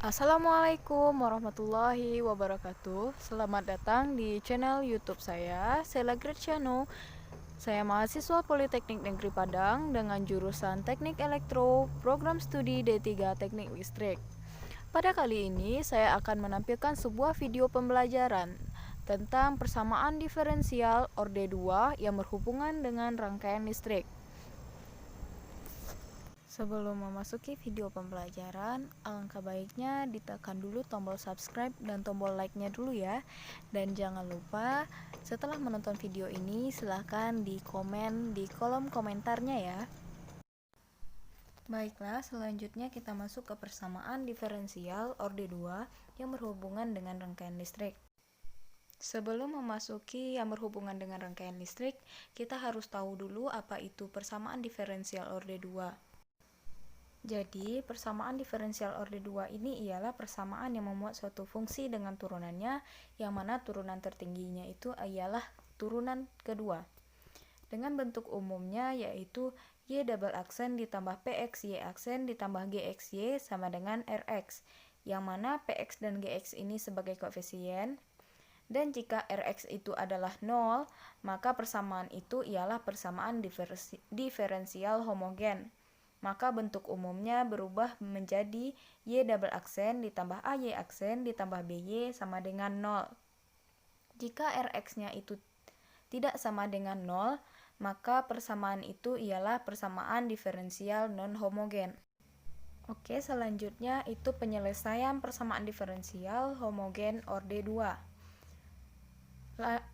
Assalamualaikum warahmatullahi wabarakatuh. Selamat datang di channel YouTube saya, Sela Greciano. Saya mahasiswa Politeknik Negeri Padang dengan jurusan Teknik Elektro, program studi D3 Teknik Listrik. Pada kali ini saya akan menampilkan sebuah video pembelajaran tentang persamaan diferensial orde 2 yang berhubungan dengan rangkaian listrik. Sebelum memasuki video pembelajaran, alangkah baiknya ditekan dulu tombol subscribe dan tombol like-nya dulu ya. Dan jangan lupa setelah menonton video ini silahkan di komen di kolom komentarnya ya. Baiklah, selanjutnya kita masuk ke persamaan diferensial orde 2 yang berhubungan dengan rangkaian listrik. Sebelum memasuki yang berhubungan dengan rangkaian listrik, kita harus tahu dulu apa itu persamaan diferensial orde 2. Jadi, persamaan diferensial orde 2 ini ialah persamaan yang memuat suatu fungsi dengan turunannya, yang mana turunan tertingginya itu ialah turunan kedua. Dengan bentuk umumnya yaitu Y double aksen ditambah PX Y aksen ditambah GX Y sama dengan RX, yang mana PX dan GX ini sebagai koefisien. Dan jika Rx itu adalah 0, maka persamaan itu ialah persamaan diferensial homogen. Maka bentuk umumnya berubah menjadi Y double aksen ditambah AY aksen ditambah BY sama dengan 0. Jika Rx-nya itu tidak sama dengan 0, maka persamaan itu ialah persamaan diferensial non-homogen. Oke, selanjutnya itu penyelesaian persamaan diferensial homogen orde 2.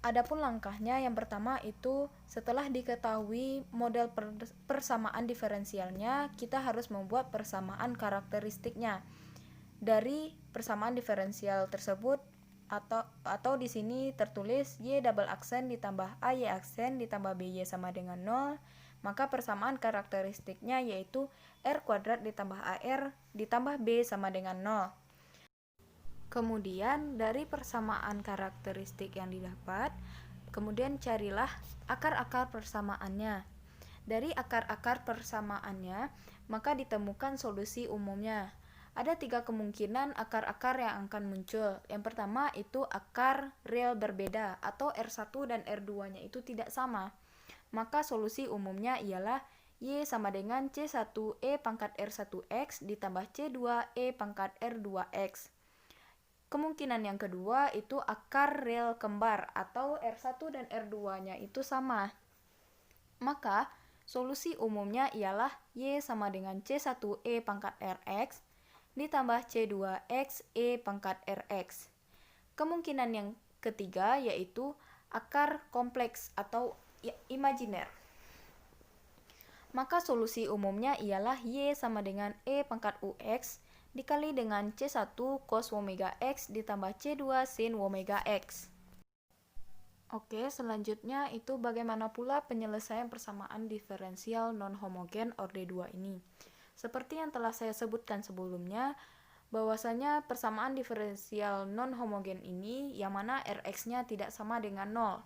Adapun langkahnya, yang pertama itu setelah diketahui model persamaan diferensialnya, kita harus membuat persamaan karakteristiknya. Dari persamaan diferensial tersebut atau di sini tertulis Y double aksen ditambah AY aksen ditambah BY sama dengan 0, maka persamaan karakteristiknya yaitu R kuadrat ditambah AR ditambah B sama dengan 0. Kemudian dari persamaan karakteristik yang didapat, kemudian carilah akar-akar persamaannya. Dari akar-akar persamaannya, maka ditemukan solusi umumnya. Ada 3 kemungkinan akar-akar yang akan muncul. Yang pertama itu akar real berbeda atau R1 dan R2-nya itu tidak sama. Maka solusi umumnya ialah Y sama dengan C1E pangkat R1X ditambah C2E pangkat R2X. Kemungkinan yang kedua itu akar real kembar atau R1 dan R2-nya itu sama. Maka solusi umumnya ialah Y sama dengan C1E pangkat Rx ditambah C2X E pangkat Rx. Kemungkinan yang ketiga yaitu akar kompleks atau imajiner. Maka solusi umumnya ialah Y sama dengan E pangkat UX dikali dengan C1 cos omega X ditambah C2 sin omega X. Oke, selanjutnya itu bagaimana pula penyelesaian persamaan diferensial non-homogen orde 2 ini. Seperti yang telah saya sebutkan sebelumnya, bahwasanya persamaan diferensial non-homogen ini yang mana Rx-nya tidak sama dengan 0.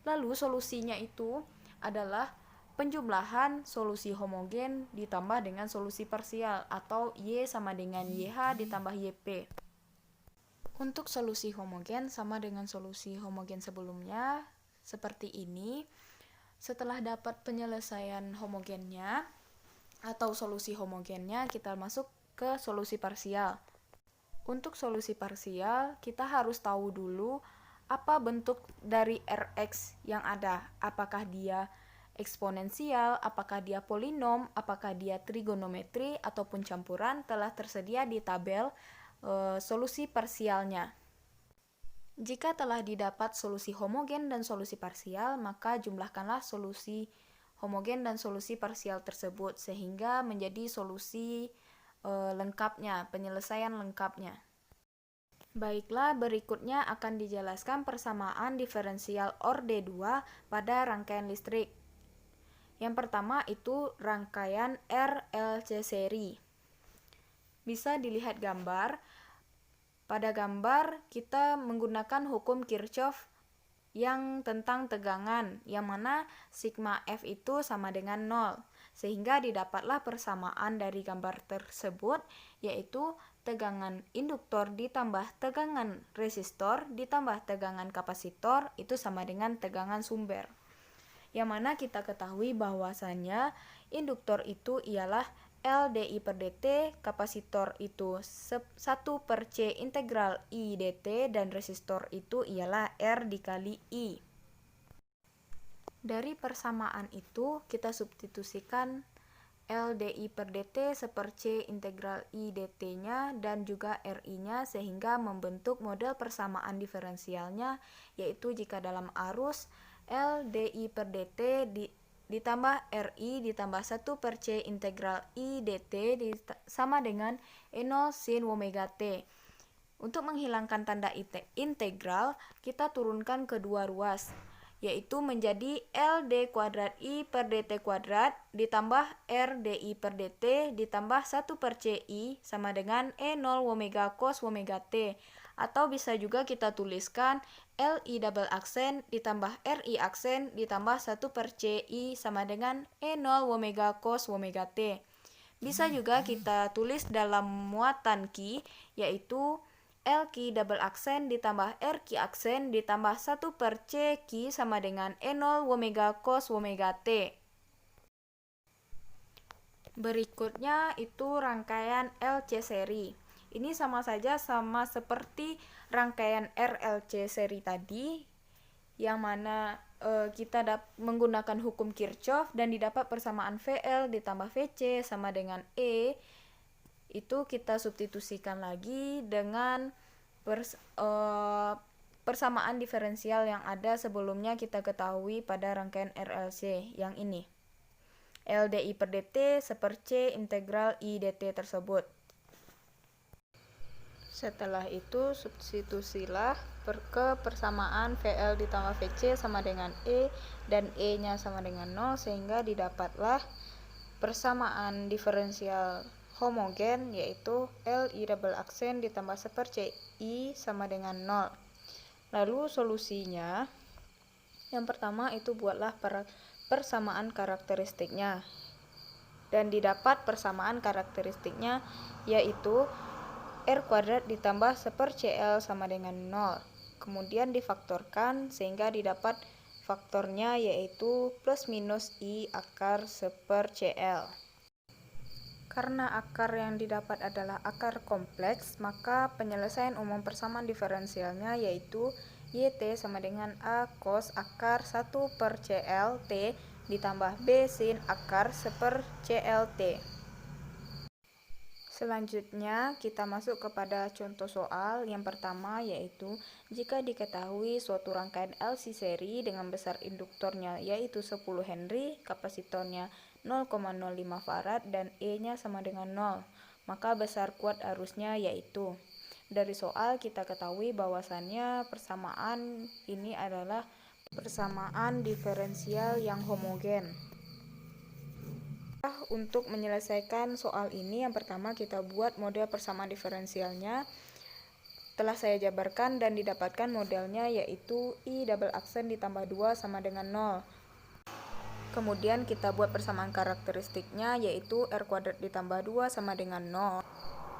Lalu solusinya itu adalah penjumlahan solusi homogen ditambah dengan solusi parsial atau Y sama dengan YH ditambah YP. Untuk solusi homogen sama dengan solusi homogen sebelumnya seperti ini. Setelah dapat penyelesaian homogennya atau solusi homogennya, kita masuk ke solusi parsial. Untuk solusi parsial, kita harus tahu dulu apa bentuk dari Rx yang ada. Apakah dia eksponensial, apakah dia polinom, apakah dia trigonometri, ataupun campuran telah tersedia di tabel solusi parsialnya. Jika telah didapat solusi homogen dan solusi parsial, maka jumlahkanlah solusi homogen dan solusi parsial tersebut sehingga menjadi solusi lengkapnya, penyelesaian lengkapnya. Baiklah, berikutnya akan dijelaskan persamaan diferensial orde 2 pada rangkaian listrik. Yang pertama itu rangkaian RLC seri. Bisa dilihat gambar. Pada gambar kita menggunakan hukum Kirchhoff yang tentang tegangan, yang mana sigma F itu sama dengan 0. sehingga didapatlah persamaan dari gambar tersebut, yaitu tegangan induktor ditambah tegangan resistor ditambah tegangan kapasitor itu sama dengan tegangan sumber. Yang mana kita ketahui bahwasannya induktor itu ialah LDI per dt, kapasitor itu 1 per C integral I dt, dan resistor itu ialah R dikali I. Dari persamaan itu kita substitusikan LDI per dt seper C integral I dt-nya dan juga RI-nya sehingga membentuk model persamaan diferensialnya, yaitu jika dalam arus LDI per dt ditambah RI ditambah 1 per C integral I dt sama dengan E0 sin omega T. Untuk menghilangkan tanda integral, kita turunkan kedua ruas, yaitu menjadi LD kuadrat I per dt kuadrat ditambah RDI per dt ditambah 1 per CI sama dengan E0 omega cos omega T. Atau bisa juga kita tuliskan LI double aksen ditambah RI aksen ditambah 1 per CI sama dengan E0 omega cos omega T. Bisa juga kita tulis dalam muatan Q, yaitu LQ double aksen ditambah RQ aksen ditambah 1 per CQ sama dengan E0 omega cos omega T. Berikutnya itu rangkaian LC seri. Ini sama saja sama seperti rangkaian RLC seri tadi, yang mana kita menggunakan hukum Kirchhoff dan didapat persamaan VL ditambah VC sama dengan E. Itu kita substitusikan lagi dengan persamaan diferensial yang ada sebelumnya kita ketahui pada rangkaian RLC yang ini. LDI per dt seper C integral I dt tersebut. Setelah itu substitusilah ke persamaan VL ditambah VC sama dengan E dan E-nya sama dengan 0 sehingga didapatlah persamaan diferensial homogen, yaitu LI double aksen ditambah seper CI sama dengan 0. Lalu solusinya, yang pertama itu buatlah persamaan karakteristiknya. Dan didapat persamaan karakteristiknya yaitu R kuadrat ditambah seper CL sama dengan 0. Kemudian difaktorkan sehingga didapat faktornya yaitu plus minus I akar seper CL. Karena akar yang didapat adalah akar kompleks, maka penyelesaian umum persamaan diferensialnya yaitu YT sama dengan A cos akar 1 per CLT ditambah B sin akar seper CLT. Selanjutnya kita masuk kepada contoh soal yang pertama, yaitu jika diketahui suatu rangkaian LC seri dengan besar induktornya yaitu 10 Henry, kapasitornya 0,05 farad dan E-nya sama dengan 0, maka besar kuat arusnya yaitu. Dari soal kita ketahui bahwasannya persamaan ini adalah persamaan diferensial yang homogen. Untuk menyelesaikan soal ini, yang pertama kita buat model persamaan diferensialnya. Telah saya jabarkan dan didapatkan modelnya yaitu I double aksen ditambah 2 sama dengan 0. Kemudian kita buat persamaan karakteristiknya yaitu R kuadrat ditambah 2 sama dengan 0.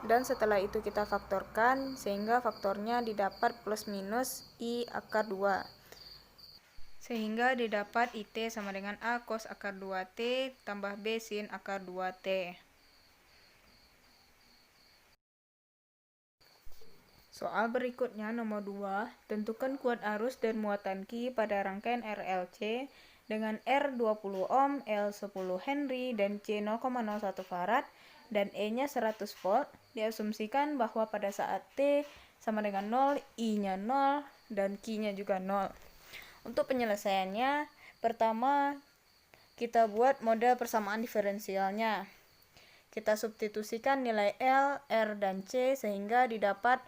Dan setelah itu kita faktorkan sehingga faktornya didapat plus minus I akar 2. Sehingga didapat IT sama dengan A cos akar 2T tambah B sin akar 2T. Soal berikutnya nomor 2, tentukan kuat arus dan muatan Q pada rangkaian RLC dengan R 20 ohm, L 10 Henry, dan C 0,01 farad dan E-nya 100 volt. Diasumsikan bahwa pada saat T sama dengan 0, I-nya 0 dan Q-nya juga 0. Untuk penyelesaiannya, pertama kita buat model persamaan diferensialnya. Kita substitusikan nilai L, R, dan C sehingga didapat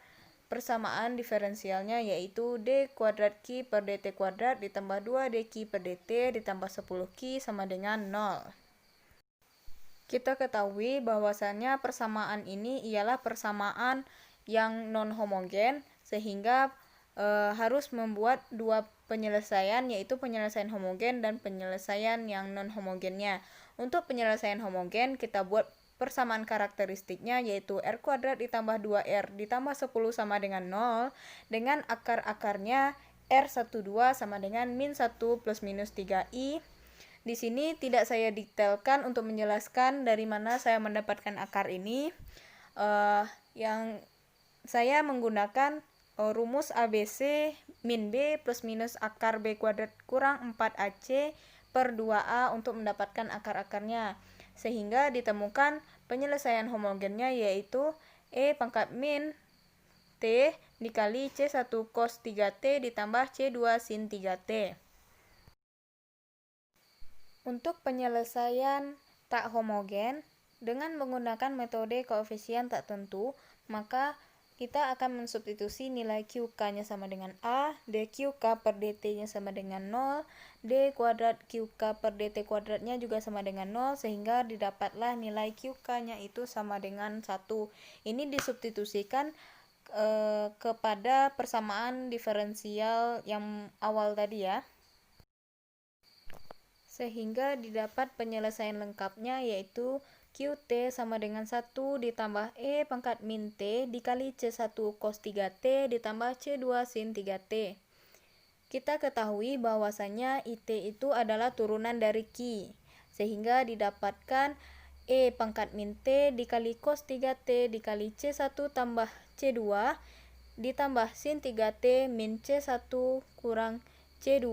persamaan diferensialnya yaitu D kuadrat Q per dt kuadrat ditambah 2 dQ per dt ditambah 10 Q sama dengan 0. Kita ketahui bahwasannya persamaan ini ialah persamaan yang non-homogen sehingga harus membuat dua penyelesaian, yaitu penyelesaian homogen dan penyelesaian yang non-homogennya. Untuk penyelesaian homogen, kita buat persamaan karakteristiknya, yaitu R kuadrat ditambah 2R ditambah 10 sama dengan 0, dengan akar-akarnya R12 sama dengan min 1 plus minus 3I. Di sini tidak saya detailkan untuk menjelaskan dari mana saya mendapatkan akar ini. Yang saya menggunakan rumus ABC min B plus minus akar B kuadrat kurang 4AC per 2A untuk mendapatkan akar-akarnya. Sehingga ditemukan penyelesaian homogennya, yaitu E pangkat min T dikali C1 cos 3T ditambah C2 sin 3T. Untuk penyelesaian tak homogen, dengan menggunakan metode koefisien tak tentu, maka kita akan mensubstitusi nilai QK-nya sama dengan A, dQK per dt-nya sama dengan 0, d kuadrat QK per dt kuadratnya juga sama dengan 0, sehingga didapatlah nilai QK-nya itu sama dengan 1. Ini disubstitusikan kepada persamaan diferensial yang awal tadi ya. Sehingga didapat penyelesaian lengkapnya, yaitu QT sama dengan 1 ditambah E pangkat min T dikali C1 cos 3T ditambah C2 sin 3T. Kita ketahui bahwasannya IT itu adalah turunan dari Q, sehingga didapatkan E pangkat min T dikali cos 3T dikali C1 tambah C2 ditambah sin 3T min C1 kurang C2.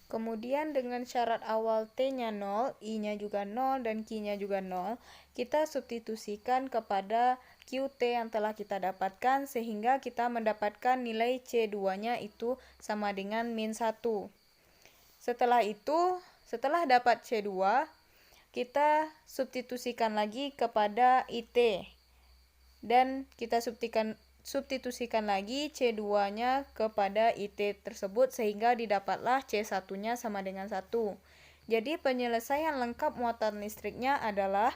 Kemudian dengan syarat awal T-nya 0, I-nya juga 0, dan Q-nya juga 0, kita substitusikan kepada QT yang telah kita dapatkan, sehingga kita mendapatkan nilai C2-nya itu sama dengan min 1. Setelah itu, setelah dapat C2, kita substitusikan lagi kepada IT. Dan kita substitusikan lagi C2-nya kepada IT tersebut, sehingga didapatlah C1-nya sama dengan 1. Jadi penyelesaian lengkap muatan listriknya adalah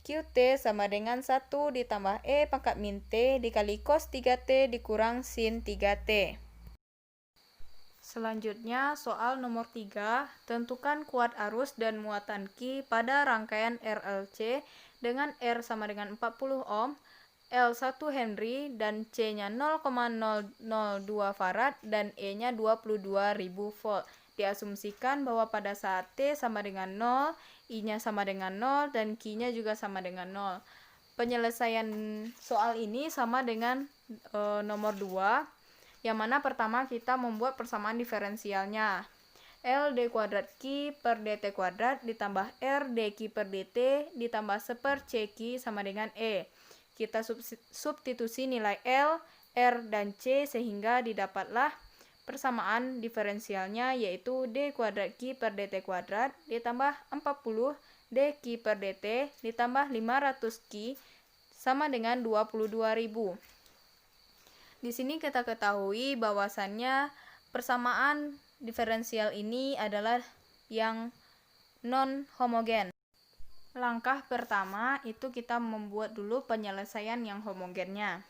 QT sama dengan 1 ditambah E pangkat min T dikali cos 3T dikurang sin 3T. Selanjutnya soal nomor 3, tentukan kuat arus dan muatan Q pada rangkaian RLC dengan R sama dengan 40 ohm, L 1 Henry, dan C-nya 0,002 farad dan E-nya 22.000 volt. Diasumsikan bahwa pada saat T sama dengan 0, I-nya sama dengan 0, dan Q-nya juga sama dengan 0. Penyelesaian soal ini sama dengan nomor 2, yang mana pertama kita membuat persamaan diferensialnya. L d kuadrat Q per dt kuadrat ditambah R dQ per dt ditambah 1 per CQ sama dengan E. Kita substitusi nilai L, R, dan C sehingga didapatlah persamaan diferensialnya, yaitu d kuadrat Q per dt kuadrat ditambah 40 dQ per dt ditambah 500 Q sama dengan 22.000. Di sini kita ketahui bahwasannya persamaan diferensial ini adalah yang non homogen. Langkah pertama itu kita membuat dulu penyelesaian yang homogennya.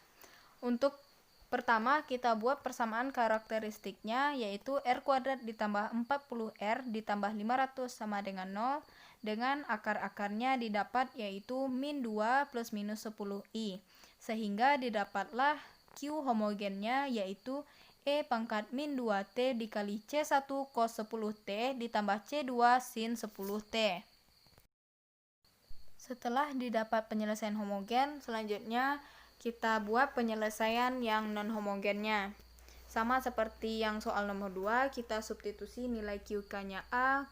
Untuk pertama kita buat persamaan karakteristiknya, yaitu R kuadrat ditambah 40R ditambah 500 sama dengan 0, dengan akar-akarnya didapat yaitu min 2 plus minus 10I. Sehingga didapatlah Q homogennya, yaitu E pangkat min 2T dikali C1 cos 10T ditambah C2 sin 10T. Setelah didapat penyelesaian homogen, selanjutnya kita buat penyelesaian yang non-homogennya. Sama seperti yang soal nomor 2, kita substitusi nilai QK-nya A,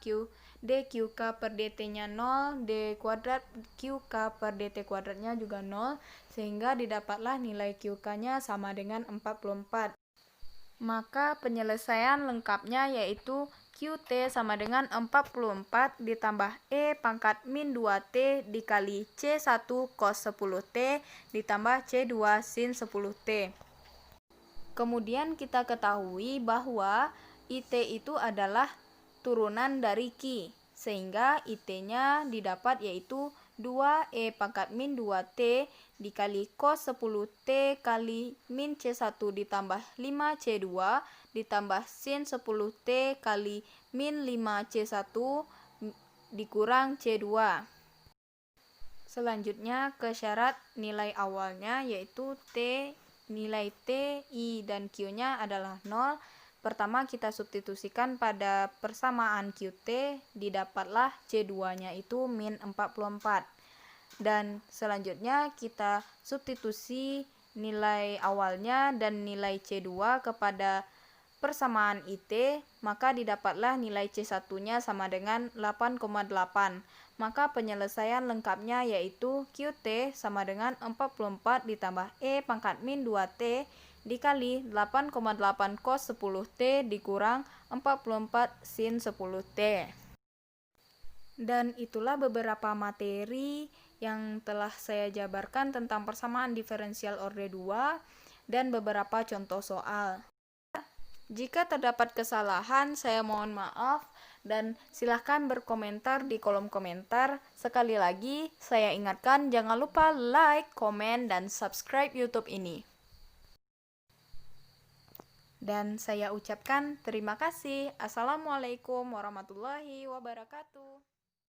dQK per dt-nya 0, d kuadrat QK per dt kuadratnya juga 0, sehingga didapatlah nilai QK-nya sama dengan 44. Maka penyelesaian lengkapnya yaitu QT sama dengan 44 ditambah E pangkat min 2T dikali C1 cos 10T ditambah C2 sin 10T. Kemudian kita ketahui bahwa IT itu adalah turunan dari Q, sehingga IT-nya didapat yaitu 2E pangkat min 2T dikali cos 10T kali min C1 ditambah 5C2 ditambah sin 10T kali min 5C1 dikurang C2. Selanjutnya ke syarat nilai awalnya, yaitu nilai T, I, dan Q-nya adalah 0. Pertama kita substitusikan pada persamaan QT, didapatlah C2-nya itu min 44. Dan selanjutnya kita substitusi nilai awalnya dan nilai C2 kepada persamaan IT, maka didapatlah nilai C1-nya sama dengan 8,8. Maka penyelesaian lengkapnya yaitu QT sama dengan 44 ditambah E pangkat min 2T dikali 8,8 cos 10T dikurang 44 sin 10T. Dan itulah beberapa materi yang telah saya jabarkan tentang persamaan diferensial orde 2 dan beberapa contoh soal. Jika terdapat kesalahan, saya mohon maaf dan silahkan berkomentar di kolom komentar. Sekali lagi, saya ingatkan jangan lupa like, komen, dan subscribe YouTube ini. Dan saya ucapkan terima kasih. Assalamualaikum warahmatullahi wabarakatuh.